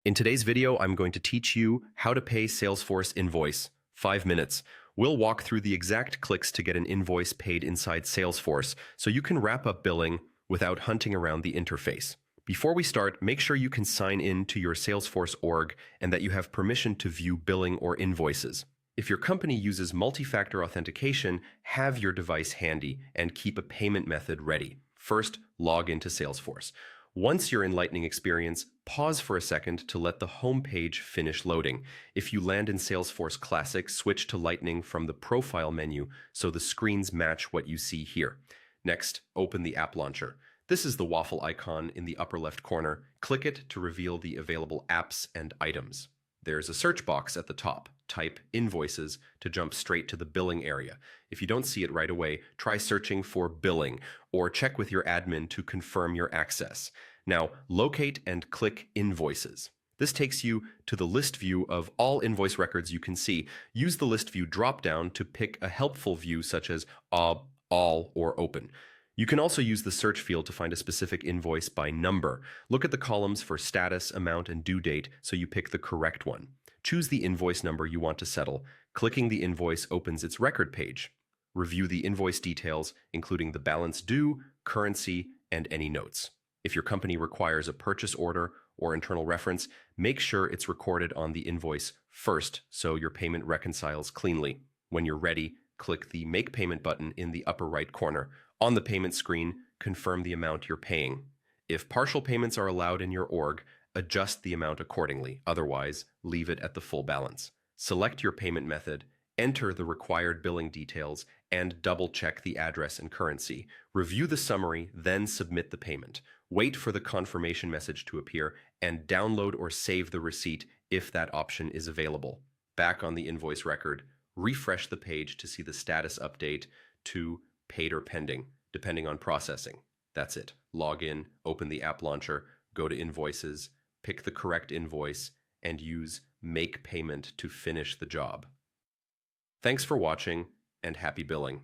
In today's video, I'm going to teach you how to pay Salesforce Invoice. 5 minutes. We'll walk through the exact clicks to get an invoice paid inside Salesforce, so you can wrap up billing without hunting around the interface. Before we start, make sure you can sign in to your Salesforce org and that you have permission to view billing or invoices. If your company uses multi-factor authentication, have your device handy and keep a payment method ready. First, log into Salesforce. Once you're in Lightning Experience, pause for a second to let the home page finish loading. If you land in Salesforce Classic, switch to Lightning from the Profile menu so the screens match what you see here. Next, open the App Launcher. This is the waffle icon in the upper left corner. Click it to reveal the available apps and items. There's a search box at the top. Type invoices to jump straight to the billing area. If you don't see it right away, try searching for billing or check with your admin to confirm your access. Now, locate and click invoices. This takes you to the list view of all invoice records you can see. Use the list view dropdown to pick a helpful view such as all or open. You can also use the search field to find a specific invoice by number. Look at the columns for status, amount, and due date so you pick the correct one. Choose the invoice number you want to settle. Clicking the invoice opens its record page. Review the invoice details, including the balance due, currency, and any notes. If your company requires a purchase order or internal reference, make sure it's recorded on the invoice first so your payment reconciles cleanly. When you're ready, click the Make Payment button in the upper right corner. On the payment screen, confirm the amount you're paying. If partial payments are allowed in your org, adjust the amount accordingly. Otherwise, leave it at the full balance. Select your payment method, enter the required billing details, and double-check the address and currency. Review the summary, then submit the payment. Wait for the confirmation message to appear, and download or save the receipt if that option is available. Back on the invoice record, refresh the page to see the status update to paid or pending, depending on processing. That's it. Log in, open the app launcher, go to invoices, pick the correct invoice, and use Make Payment to finish the job. Thanks for watching, and happy billing.